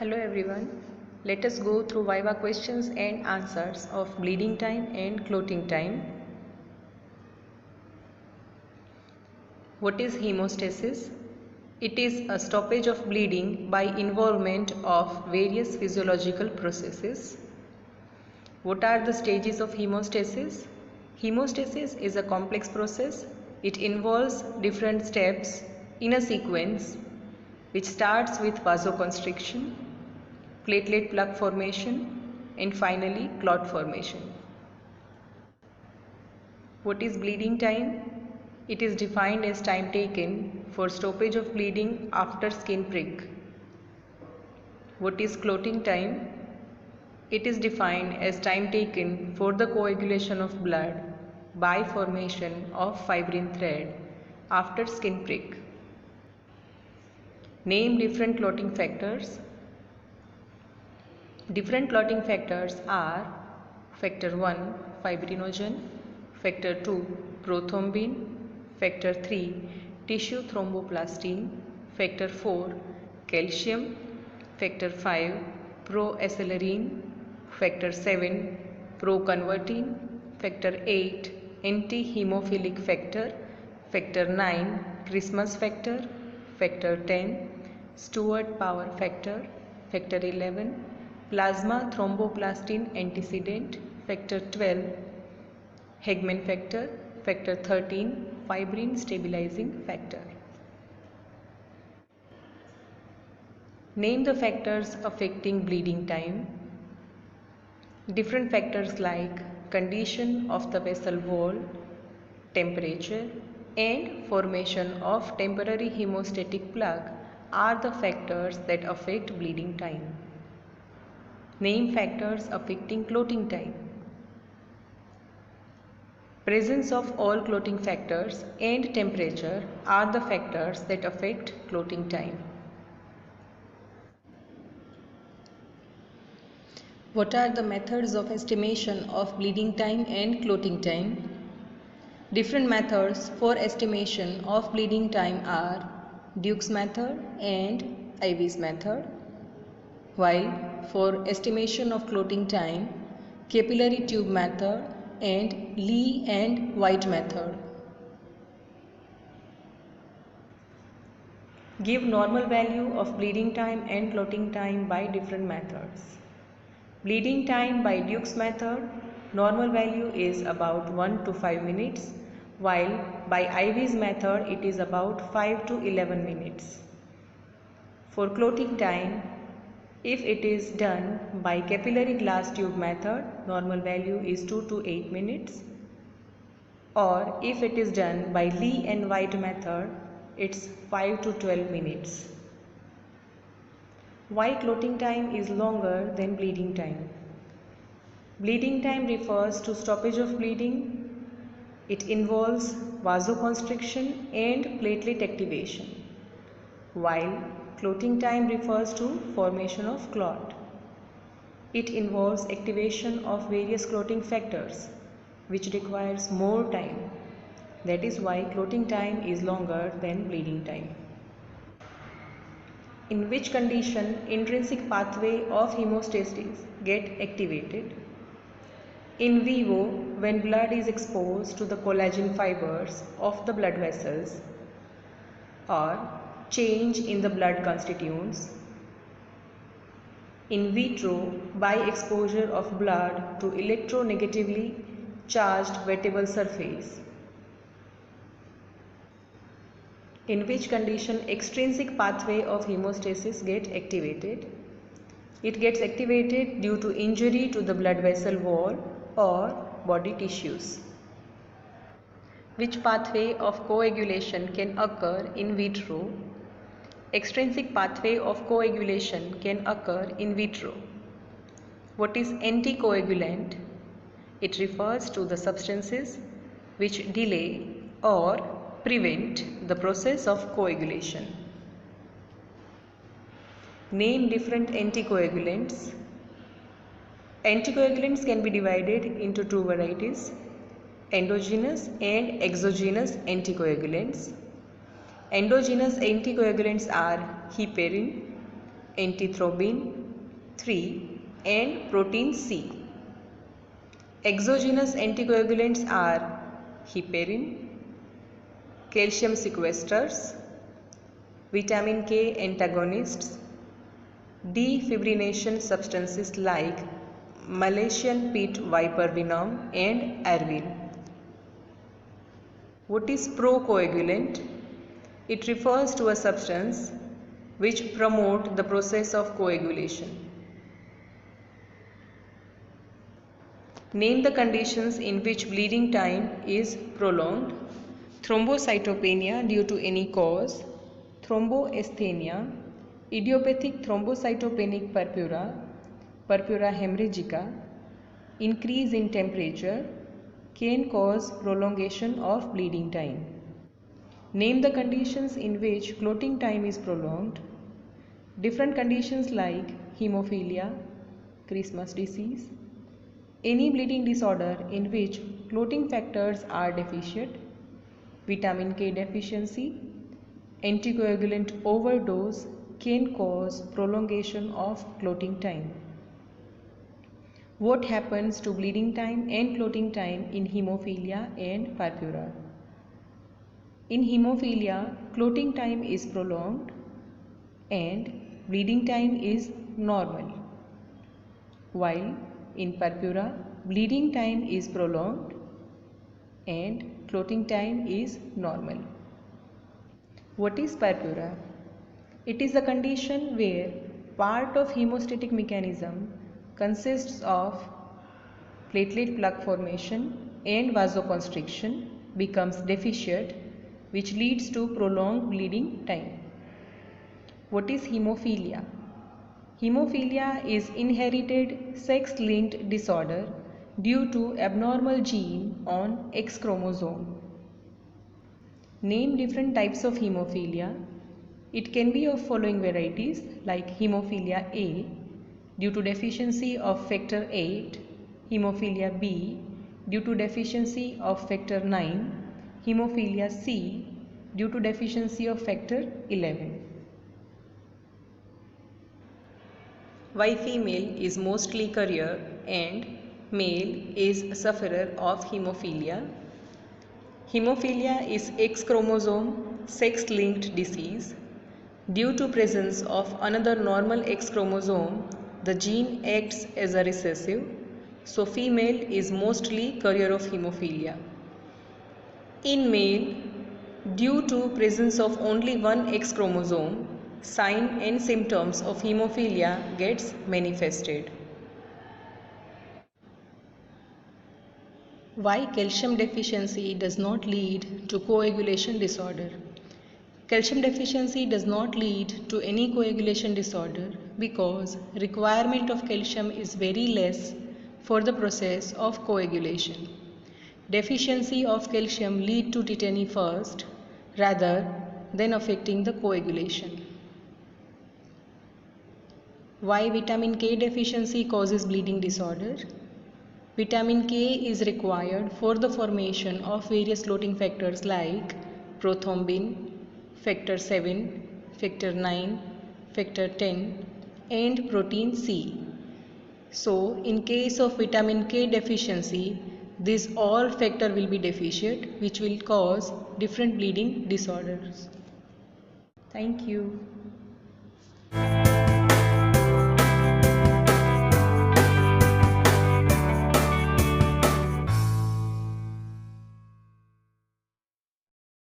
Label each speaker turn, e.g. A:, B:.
A: Hello everyone, let us go through Viva questions and answers of bleeding time and clotting time. What is hemostasis? It is a stoppage of bleeding by involvement of various physiological processes. What are the stages of hemostasis? Hemostasis is a complex process. It involves different steps in a sequence which starts with vasoconstriction, platelet plug formation, and finally clot formation. What is bleeding time? It is defined as time taken for stoppage of bleeding after skin prick. What is clotting time? It is defined as time taken for the coagulation of blood by formation of fibrin thread after skin prick. Name different clotting factors. Different clotting factors are factor 1 fibrinogen, factor 2 prothrombin, factor 3 tissue thromboplastin, factor 4 calcium, factor 5 proacylserine, factor 7 proconvertin, factor 8 anti-hemophilic factor, factor 9 Christmas factor, factor 10 Stewart power factor, factor 11 plasma thromboplastin antecedent, factor 12 Hegman factor, factor 13 fibrin stabilizing factor. Name the factors affecting bleeding time. Different factors like condition of the vessel wall, temperature, and formation of temporary hemostatic plug are the factors that affect bleeding time. Name factors affecting clotting time. Presence of all clotting factors and temperature are the factors that affect clotting time. What are the methods of estimation of bleeding time and clotting time? Different methods for estimation of bleeding time are Duke's method and Ivy's method, while for estimation of clotting time, capillary tube method and Lee and White method. Give normal value of bleeding time and clotting time by different methods. Bleeding time by Duke's method, normal value is about 1 to 5 minutes, while by Ivy's method it is about 5 to 11 minutes. For clotting time, if it is done by capillary glass tube method, normal value is 2 to 8 minutes, or if it is done by Lee and White method, it's 5 to 12 minutes. Why clotting time is longer than bleeding time? Bleeding time refers to stoppage of bleeding. It involves vasoconstriction and platelet activation, while clotting time refers to formation of clot. It involves activation of various clotting factors, which requires more time. That is why clotting time is longer than bleeding time. In which condition intrinsic pathway of hemostasis get activated? In vivo, when blood is exposed to the collagen fibers of the blood vessels, or change in the blood constituents. In vitro, by exposure of blood to electronegatively charged wettable surface. In which condition extrinsic pathway of hemostasis get activated? It gets activated due to injury to the blood vessel wall or body tissues. Which pathway of coagulation can occur in vitro? Extrinsic pathway of coagulation can occur in vitro. What is anticoagulant? It refers to the substances which delay or prevent the process of coagulation. Name different anticoagulants. Anticoagulants can be divided into two varieties, endogenous and exogenous anticoagulants. Endogenous anticoagulants are heparin, antithrombin 3 and protein C. Exogenous anticoagulants are heparin, calcium sequesters, vitamin K antagonists, defibrillation substances like Malaysian pit viper venom and Arvin. What is procoagulant? It refers to a substance which promotes the process of coagulation. Name the conditions in which bleeding time is prolonged. Thrombocytopenia due to any cause, thromboasthenia, idiopathic thrombocytopenic purpura, purpura hemorrhagica, increase in temperature can cause prolongation of bleeding time. Name the conditions in which clotting time is prolonged. Different conditions like hemophilia, Christmas disease, any bleeding disorder in which clotting factors are deficient, vitamin K deficiency, anticoagulant overdose can cause prolongation of clotting time. What happens to bleeding time and clotting time in hemophilia and purpura? In hemophilia, clotting time is prolonged and bleeding time is normal, while in purpura, bleeding time is prolonged and clotting time is normal. What is purpura? It is a condition where part of hemostatic mechanism consists of platelet plug formation and vasoconstriction becomes deficient, which leads to prolonged bleeding time. What is hemophilia? Hemophilia is inherited sex-linked disorder due to abnormal gene on X chromosome. Name different types of hemophilia. It can be of following varieties like Hemophilia A due to deficiency of factor 8, Hemophilia B due to deficiency of factor 9, Hemophilia C due to deficiency of factor 11. Why female is mostly carrier and male is sufferer of hemophilia? Hemophilia is X chromosome sex-linked disease. Due to presence of another normal X chromosome, the gene acts as a recessive, so female is mostly carrier of hemophilia. In male, due to presence of only one X chromosome, sign and symptoms of hemophilia gets manifested. Why calcium deficiency does not lead to coagulation disorder? Calcium deficiency does not lead to any coagulation disorder because requirement of calcium is very less for the process of coagulation. Deficiency of calcium lead to tetany first rather than affecting the coagulation. Why vitamin K deficiency causes bleeding disorder? Vitamin K is required for the formation of various clotting factors like prothrombin, factor 7, factor 9, factor 10 and protein C. So, in case of vitamin K deficiency, these all factor will be deficient, which will cause different bleeding disorders. Thank you.